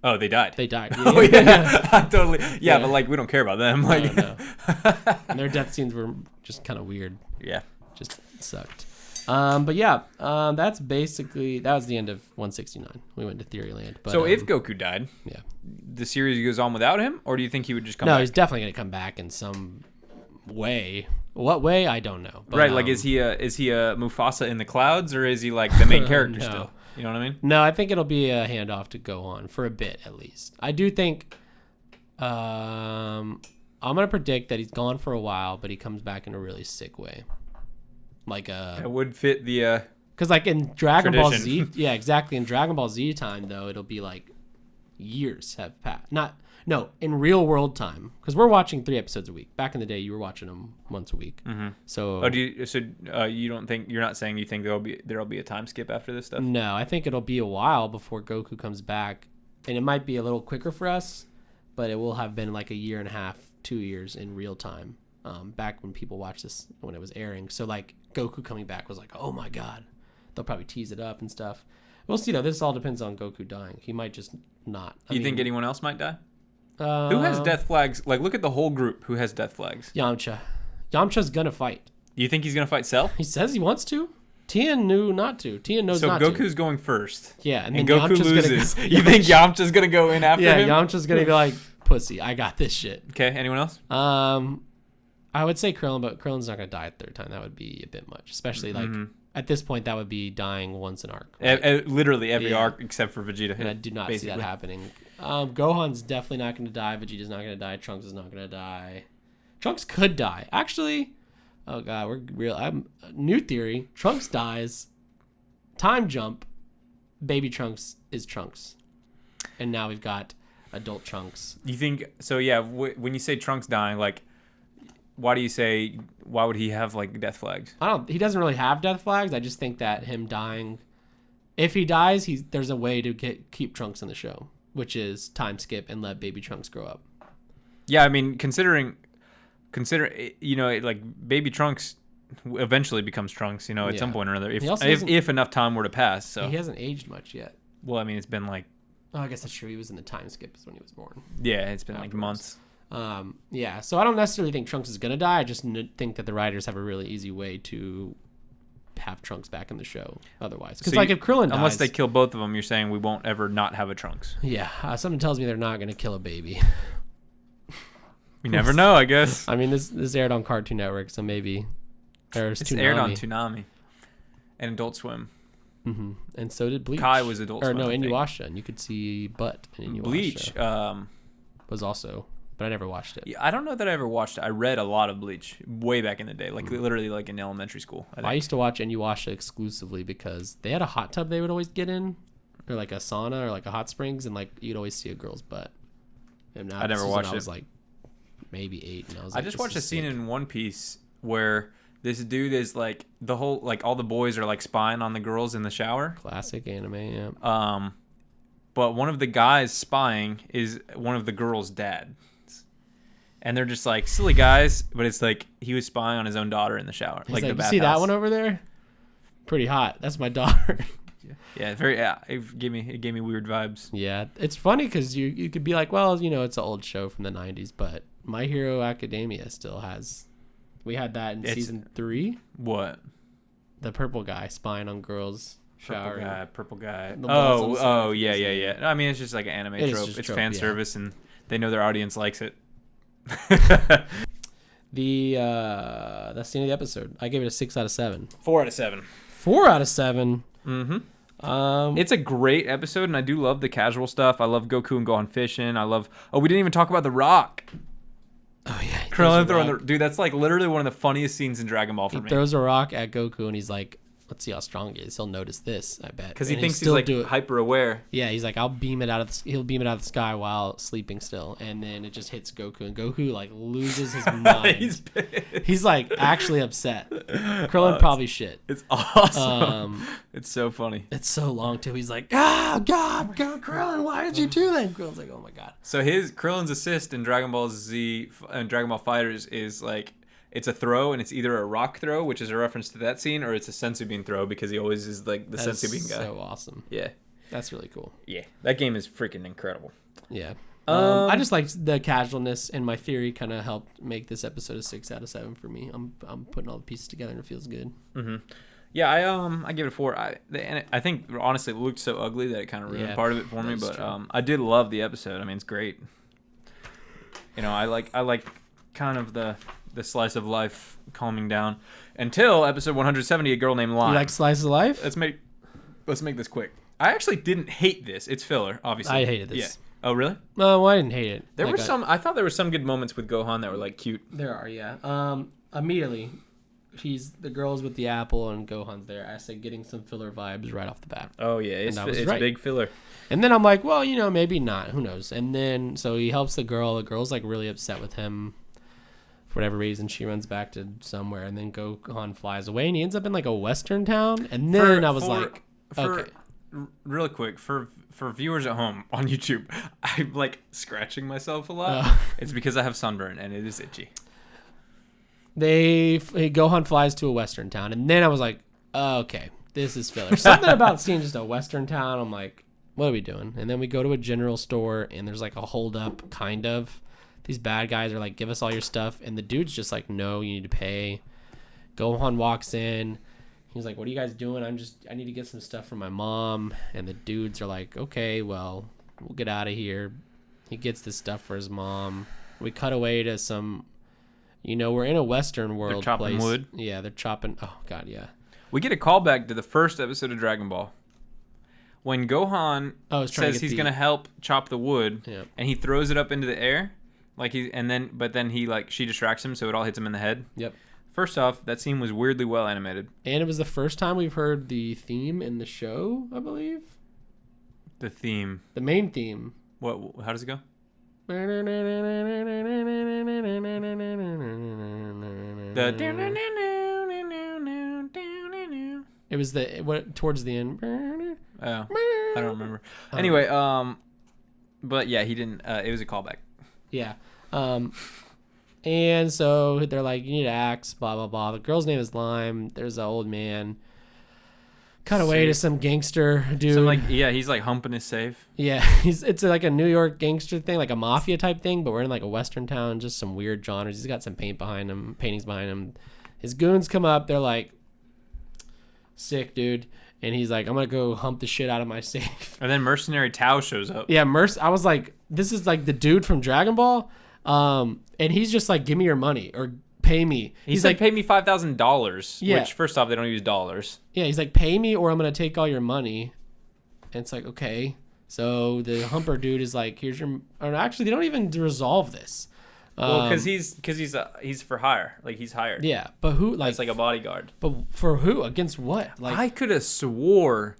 A: Oh, they died.
B: They died.
A: Oh yeah, totally. Yeah, but like we don't care about them. Like,
B: no. And their death scenes were just kind of weird.
A: Yeah,
B: just sucked. But yeah, that was the end of 169. We went to Theoryland. But,
A: so if Goku died, the series goes on without him, or do you think he would just come back?
B: No, he's definitely gonna come back in some way. What way? I don't know. But,
A: right, like is he a Mufasa in the clouds, or is he like the main character still? You know what I mean?
B: No, I think it'll be a handoff to Gohan for a bit at least. I do think I'm gonna predict that he's gone for a while, but he comes back in a really sick way. Like
A: it would fit the
B: because like in Dragon Ball
A: tradition.
B: Z, yeah, exactly. In Dragon Ball Z time though, it'll be like years have passed. In real world time, because we're watching 3 episodes a week. Back in the day, you were watching them once a week. Mm-hmm. So,
A: you don't think, you're not saying you think there'll be a time skip after this stuff?
B: No, I think it'll be a while before Goku comes back, and it might be a little quicker for us, but it will have been like a year and a half, 2 years in real time. Back when people watched this when it was airing, so like Goku coming back was like, oh my god, they'll probably tease it up and stuff. We'll see though. This all depends on Goku dying. He might just not.
A: You think anyone else might die? Who has death flags? Like, look at the whole group. Who has death flags?
B: Yamcha. Yamcha's gonna fight.
A: You think he's gonna fight Cell?
B: He says he wants to. Tien knew not to. Tien knows not to.
A: So Goku's going first.
B: Yeah, and
A: then
B: then
A: Goku loses. You think Yamcha's gonna go in after him?
B: Yeah, Yamcha's gonna be like, pussy, I got this shit.
A: Okay, anyone else?
B: I would say Krillin, but Krillin's not gonna die a third time. That would be a bit much, especially like at this point. That would be dying once an arc. Right?
A: Literally every arc except for Vegeta.
B: And I do not see that happening. Gohan's definitely not going to die. Vegeta's not going to die. Trunks is not going to die. Trunks could die. Actually, oh god, we're real. New theory. Trunks dies. Time jump. Baby Trunks is Trunks, and now we've got adult Trunks.
A: You think so? Yeah. When you say Trunks dying, like, why would he have like death flags?
B: He doesn't really have death flags. I just think that him dying, if he dies, there's a way to keep Trunks in the show, which is time skip and let Baby Trunks grow up.
A: Yeah, I mean, consider, like Baby Trunks eventually becomes Trunks, at some point or another, if enough time were to pass. So
B: he hasn't aged much yet.
A: Well, I mean, it's been like,
B: oh, I guess that's true. He was in the time skip is when he was born.
A: Yeah, it's been like months.
B: Yeah, so I don't necessarily think Trunks is gonna die. I just think that the writers have a really easy way to have Trunks back in the show otherwise. Because if Krillin dies,
A: unless they kill both of them, you're saying we won't ever not have a Trunks.
B: Yeah, something tells me they're not gonna kill a baby.
A: You never know, I guess.
B: I mean, this aired on Cartoon Network, so maybe
A: it's aired on Toonami and Adult Swim.
B: Mm-hmm. And so did Bleach.
A: Kai was Adult Swim.
B: Or no, Inuyasha, and you could see butt in Inuyasha.
A: Bleach
B: was also, but I never watched it.
A: Yeah, I don't know that I ever watched it. I read a lot of Bleach way back in the day, like literally like in elementary school.
B: I used to watch Inuyasha exclusively because they had a hot tub they would always get in, or like a sauna or like a hot springs, and like you'd always see a girl's butt. And now,
A: I never watched it.
B: I was like maybe 8, and I was
A: like, I just watched a scene in One Piece where this dude is like all the boys are like spying on the girls in the shower.
B: Classic anime, yeah.
A: But one of the guys spying is one of the girls' dads. And they're just like silly guys, but it's like he was spying on his own daughter in the shower.
B: He's
A: like the
B: bathhouse. See that one over there? Pretty hot. That's my daughter.
A: It gave me weird vibes.
B: Yeah, it's funny because you could be like, well, it's an old show from the 90s, but My Hero Academia still has. We had that in season 3.
A: What?
B: The purple guy spying on girls.
A: Purple guy. Oh, yeah. I mean, it's just like an anime trope. It's fan service, and they know their audience likes it.
B: That's the end of the episode. I gave it a 6 out of 7.
A: 4 out of 7.
B: 4 out of 7.
A: Mm-hmm. It's a great episode, and I do love the casual stuff. I love Goku and Gohan fishing. We didn't even talk about the Rock.
B: Oh yeah,
A: Krillin throwing dude. That's like literally one of the funniest scenes in Dragon Ball for me.
B: He throws a rock at Goku, and he's like, let's see how strong he is. He'll notice this, I bet.
A: Because he thinks he's like hyper aware.
B: Yeah, he's like, he'll beam it out of the sky while sleeping still, and then it just hits Goku, and Goku like loses his mind. He's like actually upset. Krillin probably shit.
A: It's awesome. It's so funny.
B: It's so long too. He's like, God, Krillin, why did you do that? Krillin's like, oh my god.
A: So Krillin's assist in Dragon Ball Z and Dragon Ball FighterZ is like, it's a throw, and it's either a rock throw, which is a reference to that scene, or it's a sensu bean throw because he always is like the sensu bean guy.
B: So awesome.
A: Yeah,
B: that's really cool.
A: Yeah, that game is freaking incredible.
B: Yeah, I just liked the casualness, and my theory kind of helped make this episode a 6 out of 7 for me. I'm putting all the pieces together, and it feels good.
A: Mm-hmm. Yeah, I give it a 4. I think honestly it looked so ugly that it kind of ruined part of it for me, but I did love the episode. I mean, it's great. I like kind of the slice of life calming down until episode 170, a girl named Lime.
B: You like slice of life?
A: Let's make this quick. I actually didn't hate this. It's filler, obviously.
B: I hated this.
A: Yeah. Oh, really?
B: No, I didn't hate it.
A: I thought there were some good moments with Gohan that were like cute.
B: There are, yeah. Immediately, the girls with the apple and Gohan's there. I said getting some filler vibes right off the bat.
A: Oh yeah, it's right. Big filler.
B: And then I'm like, well, maybe not. Who knows? And then so he helps the girl. The girl's like really upset with him. For whatever reason, she runs back to somewhere, and then Gohan flies away, and he ends up in like a western town. And then I was like, okay.
A: Really quick, for viewers at home on YouTube, I'm like scratching myself a lot. It's because I have sunburn, and it is itchy.
B: Gohan flies to a western town, and then I was like, okay, this is filler. Something about seeing just a western town, I'm like, what are we doing? And then we go to a general store, and there's like a holdup, kind of. These bad guys are like, give us all your stuff. And the dude's just like, no, you need to pay. Gohan walks in. He's like, what are you guys doing? I need to get some stuff from my mom. And the dudes are like, okay, well, we'll get out of here. He gets this stuff for his mom. We cut away to some, we're in a Western world.
A: They're chopping wood.
B: Yeah, they're chopping. Oh, God, yeah.
A: We get a callback to the first episode of Dragon Ball when Gohan says he's gonna help chop the wood, and he throws it up into the air, like she distracts him, so it all hits him in the head.
B: Yep.
A: First off, that scene was weirdly well animated.
B: And it was the first time we've heard the theme in the show, I believe.
A: The theme.
B: The main theme.
A: What? How does it go?
B: It was towards the end.
A: Oh, I don't remember. Anyway, but yeah, he didn't. It was a callback.
B: Yeah. And so they're like, you need an axe, blah, blah, blah. The girl's name is Lime. There's an old man. Cut away to some gangster dude.
A: He's like humping his safe.
B: Yeah, it's like a New York gangster thing, like a mafia type thing, but we're in like a Western town, just some weird genres. He's got some paintings behind him. His goons come up. They're like, sick, dude. And he's like, I'm going to go hump the shit out of my safe.
A: And then Mercenary Tao shows up.
B: Yeah, I was like, this is like the dude from Dragon Ball. And he's just like, give me your money or pay me.
A: He's like, pay me $5,000.
B: Yeah.
A: Which, first off, they don't use dollars.
B: Yeah, he's like, pay me or I'm going to take all your money. And it's like, okay. So the humper dude is like, here's your... Or actually, they don't even resolve this.
A: Well, because he's for hire. Like, he's hired.
B: Yeah, but who...
A: It's like a bodyguard.
B: But for who? Against what? Like,
A: I could have swore...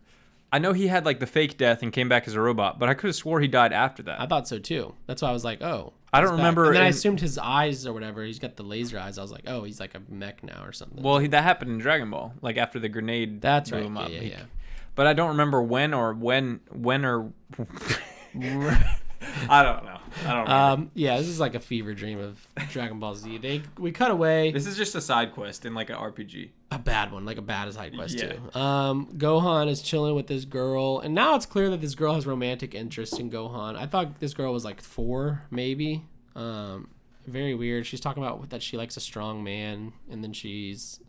A: I know he had like the fake death and came back as a robot, but I could have swore he died after that.
B: I thought so too. That's why I was like, oh.
A: I don't remember.
B: And then I assumed his eyes or whatever. He's got the laser eyes. I was like, oh, he's like a mech now or something.
A: Well, that happened in Dragon Ball, like after the grenade.
B: That's
A: blew
B: right.
A: him up.
B: Yeah.
A: But I don't remember when or. I don't know.
B: Yeah, this is like a fever dream of Dragon Ball Z. We cut away.
A: This is just a side quest in like an RPG.
B: A bad one, like a bad as side quest too. Gohan is chilling with this girl, and now it's clear that this girl has romantic interest in Gohan. I thought this girl was like 4, maybe. Very weird. She's talking about that she likes a strong man, and then he's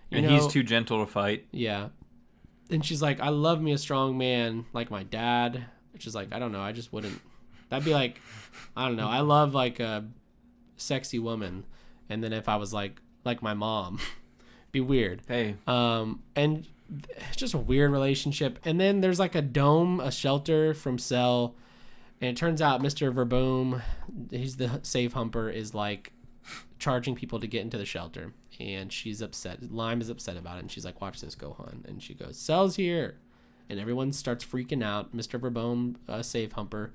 A: too gentle to fight.
B: Yeah. And she's like, I love me a strong man like my dad, which is like, I don't know, I just wouldn't. That'd be like, I don't know, I love like a sexy woman, and then if I was like my mom, be weird.
A: Hey.
B: And it's just a weird relationship. And then there's like a dome, a shelter from Cell, and it turns out Mr. Verboom, he's the safe humper, is like charging people to get into the shelter, and she's upset. Lime is upset about it, and she's like, watch this, Gohan. And she goes, Cell's here. And everyone starts freaking out. Mr. Verboom, safe humper,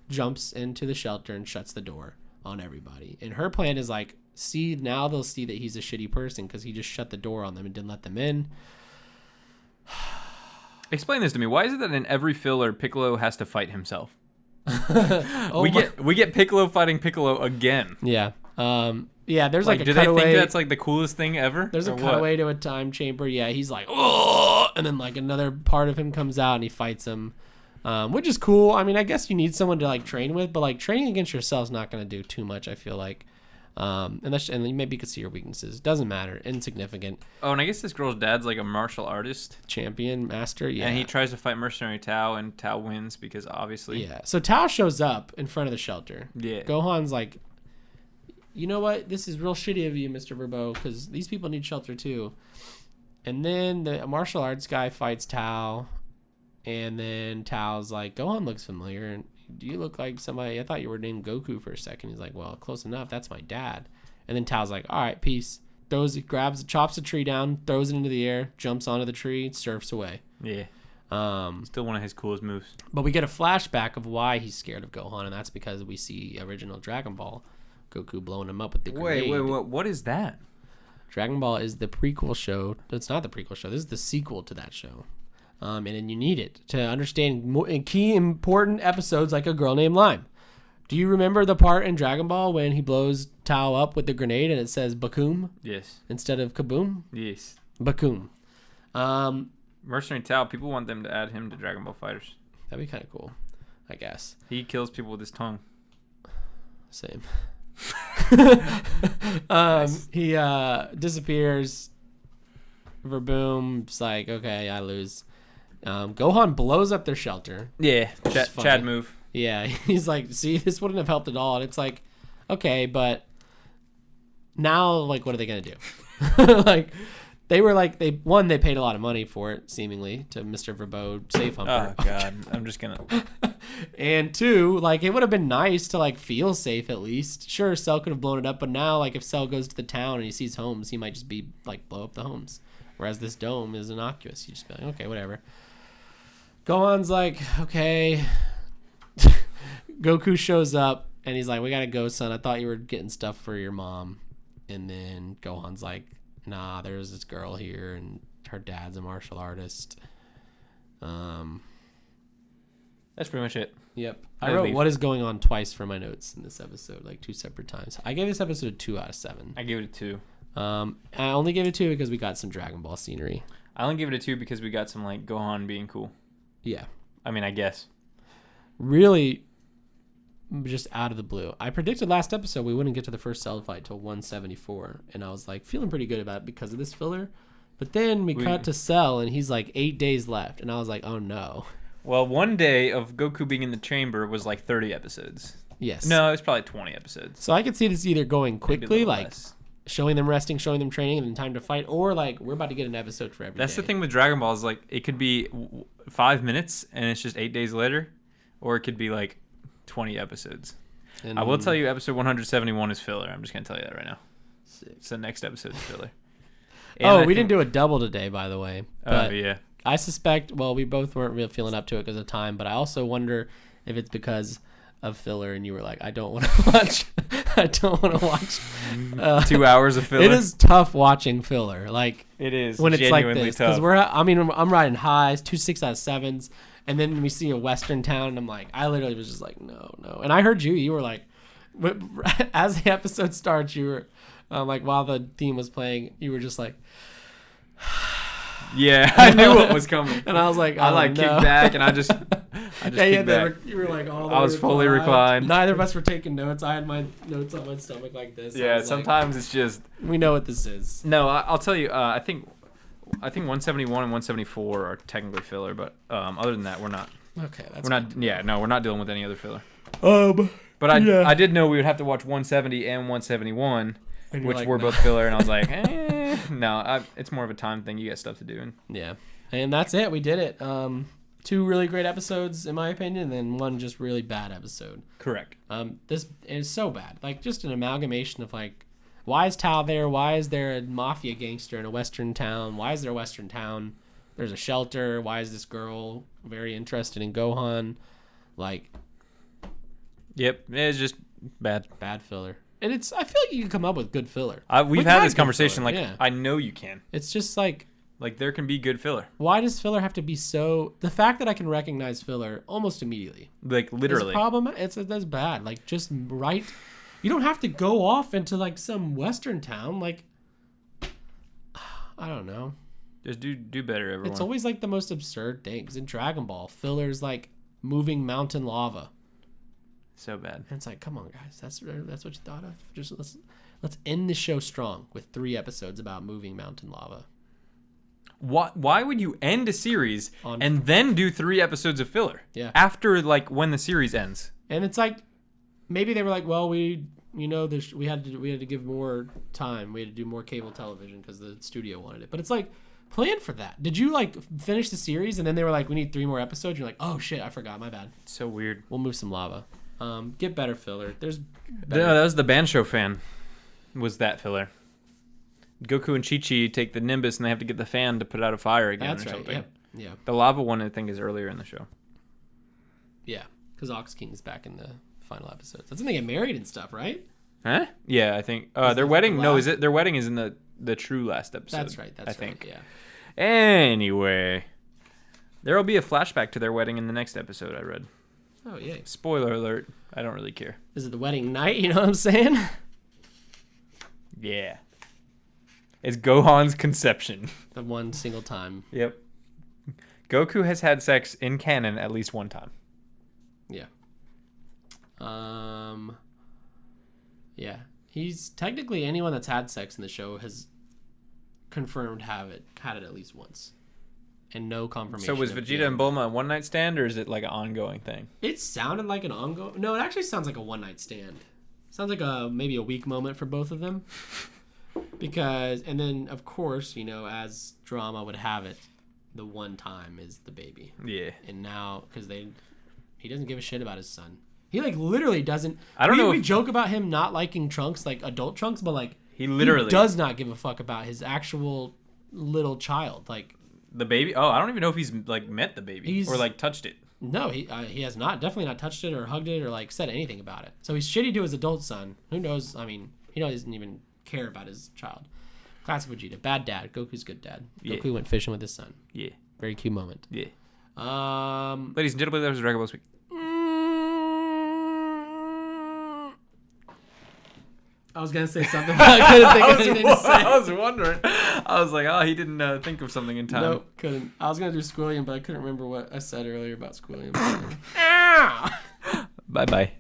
B: jumps into the shelter and shuts the door on everybody. And her plan is like, now they'll see that he's a shitty person because he just shut the door on them and didn't let them in.
A: Explain this to me. Why is it that in every filler Piccolo has to fight himself? We get Piccolo fighting Piccolo again.
B: Yeah. Yeah, there's like a
A: do
B: cutaway.
A: They think that's like the coolest thing ever?
B: There's a cutaway to a time chamber. Yeah, he's like, oh, and then like another part of him comes out and he fights him, which is cool. I mean, I guess you need someone to like train with, but like training against yourself is not going to do too much, I feel like. And maybe you could see your weaknesses. Doesn't matter. Insignificant.
A: Oh, and I guess this girl's dad's like a martial artist.
B: Champion, master, yeah.
A: And he tries to fight Mercenary Tao, and Tao wins because obviously.
B: Yeah. So Tao shows up in front of the shelter.
A: Yeah.
B: Gohan's like, you know what? This is real shitty of you, Mr. Verbo, because these people need shelter too. And then the martial arts guy fights Tao, and then Tao's like, Gohan looks familiar, and do you look like somebody? I thought you were named Goku for a second. He's like, well, close enough. That's my dad. And then Tao's like, all right, peace. Chops a tree down, throws it into the air, jumps onto the tree, surfs away.
A: Yeah. Still one of his coolest moves.
B: But we get a flashback of why he's scared of Gohan, and that's because we see original Dragon Ball. Goku blowing him up with the grenade.
A: Wait, what is that?
B: Dragon Ball is the prequel show. It's not the prequel show. This is the sequel to that show. And then you need it to understand key important episodes like A Girl Named Lime. Do you remember the part in Dragon Ball when he blows Tao up with the grenade and it says Bakum?
A: Yes.
B: Instead of Kaboom?
A: Yes.
B: Bakum.
A: Mercenary Tao, people want them to add him to Dragon Ball Fighters.
B: That'd be kind of cool, I guess.
A: He kills people with his tongue.
B: Same. He disappears. Verboom's like, okay, I lose. Gohan blows up their shelter.
A: Yeah, Chad move.
B: Yeah, he's like, see, this wouldn't have helped at all. And it's like, okay, but now, like, what are they gonna do? Like, they were like, they paid a lot of money for it, seemingly, to Mr. Verbeau Safe Humper.
A: Oh, God. I'm just going to...
B: And 2, like, it would have been nice to, like, feel safe at least. Sure, Cell could have blown it up, but now, like, if Cell goes to the town and he sees homes, he might just be, like, blow up the homes. Whereas this dome is innocuous. You just be like, okay, whatever. Gohan's like, okay. Goku shows up, and he's like, we gotta go, son. I thought you were getting stuff for your mom. And then Gohan's like, nah, there's this girl here, and her dad's a martial artist.
A: That's pretty much it.
B: Yep. I wrote what is going on twice for my notes in this episode, like 2 separate times. I gave this episode a 2 out of 7.
A: I gave it a 2.
B: I only gave it 2 because we got some Dragon Ball scenery.
A: I only gave it a 2 because we got some, like, Gohan being cool.
B: Yeah.
A: I mean, I guess.
B: Really, just out of the blue. I predicted last episode we wouldn't get to the first Cell fight till 174, and I was like feeling pretty good about it because of this filler. But then we cut to Cell, and he's like 8 days left, and I was like, oh no.
A: Well, one day of Goku being in the chamber was like 30 episodes.
B: Yes.
A: No, it was probably 20 episodes.
B: So I could see this either going quickly, like
A: less.
B: Showing them resting, showing them training, and then time to fight, or like we're about to get an episode for every
A: That's
B: day.
A: the thing with Dragon Ball is like it could be 5 minutes and it's just 8 days later, or it could be like 20 episodes.
B: And
A: I will tell you, episode 171 is filler. I'm just gonna tell you that right now.
B: Sick.
A: So next episode is filler.
B: We didn't do a double today, by the way.
A: Oh yeah.
B: I suspect. Well, we both weren't really feeling up to it because of time, but I also wonder if it's because of filler, and you were like, I don't want to watch. I don't want to watch
A: 2 hours of filler.
B: It is tough watching filler. Like
A: It is
B: when it's like this
A: tough.
B: because I'm riding highs, 2 6 out of 7s, and then we see a Western town, and I'm like, I literally was just like, no. And I heard you were like, as the episode starts, you were like, while the theme was playing, you were just like.
A: Yeah, I knew what was coming,
B: and I was like,
A: I like kicked back, and I just kicked back.
B: You were like all the
A: I
B: way
A: was fully reclined.
B: Neither of us were taking notes. I had my notes on my stomach like this.
A: Yeah, sometimes it's just.
B: We know what this is.
A: No, I'll tell you. I think 171 and 174 are technically filler, but other than that, we're not.
B: Okay, that's.
A: We're not. Yeah, no, we're not dealing with any other filler. But I did know we would have to watch 170 and 171. Which
B: like,
A: were both filler, and I was like, no, it's more of a time thing. You got stuff to do.
B: Yeah, and that's it. We did it. 2 really great episodes, in my opinion, and then 1 just really bad episode.
A: Correct.
B: This is so bad. Like, just an amalgamation of, like, why is Tao there? Why is there a mafia gangster in a Western town? Why is there a Western town? There's a shelter. Why is this girl very interested in Gohan? Like...
A: Yep, it's just bad.
B: Bad filler. And I feel like you can come up with good filler.
A: We've had this conversation. Like, yeah. I know you can.
B: It's just like
A: there can be good filler.
B: Why does filler have to be so? The fact that I can recognize filler almost immediately,
A: like literally,
B: that's bad. Like just right. You don't have to go off into like some Western town. Like I don't know.
A: Just do better, everyone.
B: It's always like the most absurd things in Dragon Ball. Filler's like moving mountain lava.
A: So bad.
B: And it's like, come on, guys. That's what you thought of. Just let's end the show strong with 3 episodes about moving mountain lava.
A: Why would you end a series and then do 3 episodes of filler?
B: Yeah.
A: After like when the series ends.
B: And it's like, maybe they were like, well, we had to give more time. We had to do more cable television because the studio wanted it. But it's like, plan for that. Did you like finish the series and then they were like, we need 3 more episodes? You're like, oh shit, I forgot. My bad.
A: It's so weird.
B: We'll move some lava. Get better filler. There's
A: better. No, that was the Bancho fan. Was that filler? Goku and Chi-Chi take the Nimbus and they have to get the fan to put out a fire again. That's or something. Right.
B: Yeah.
A: The lava one I think is earlier in the show.
B: Yeah, because Ox King's back in the final episodes. That's when they get married and stuff, right?
A: Huh? Yeah, I think their wedding. No, is it their wedding is in the true last episode?
B: That's right. I think. Yeah.
A: Anyway, there will be a flashback to their wedding in the next episode. I read.
B: Oh, yeah.
A: Spoiler alert. I don't really care.
B: Is it the wedding night? You know what I'm saying?
A: Yeah. It's Gohan's conception.
B: The one single time.
A: Yep. Goku has had sex in canon at least one time.
B: Yeah. Yeah. He's technically anyone that's had sex in the show has confirmed had it at least once. And no confirmation.
A: So was Vegeta and Bulma a one-night stand, or is it like an ongoing thing?
B: It sounded like an ongoing... No, it actually sounds like a one-night stand. Sounds like maybe a weak moment for both of them. Because, and then, of course, you know, as drama would have it, the one time is the baby.
A: Yeah.
B: And now, because he doesn't give a shit about his son. He, like, literally doesn't.
A: I don't know.
B: We joke about him not liking Trunks, like, adult Trunks, but, like,
A: he literally
B: does not give a fuck about his actual little child. Like,
A: the baby? Oh, I don't even know if he's, like, met the baby or, like, touched it.
B: No, he has not. Definitely not touched it or hugged it or, like, said anything about it. So he's shitty to his adult son. Who knows? I mean, he doesn't even care about his child. Classic Vegeta. Bad dad. Goku's good dad. Goku went fishing with his son.
A: Yeah.
B: Very cute moment.
A: Yeah.
B: Ladies
A: and gentlemen, that was Dragon Ball Speak.
B: I was gonna say something, but I couldn't think of anything to say.
A: I was wondering. I was like, oh, he didn't think of something in time.
B: Nope, couldn't. I was gonna do Squilliam, but I couldn't remember what I said earlier about Squilliam.
A: Bye-bye.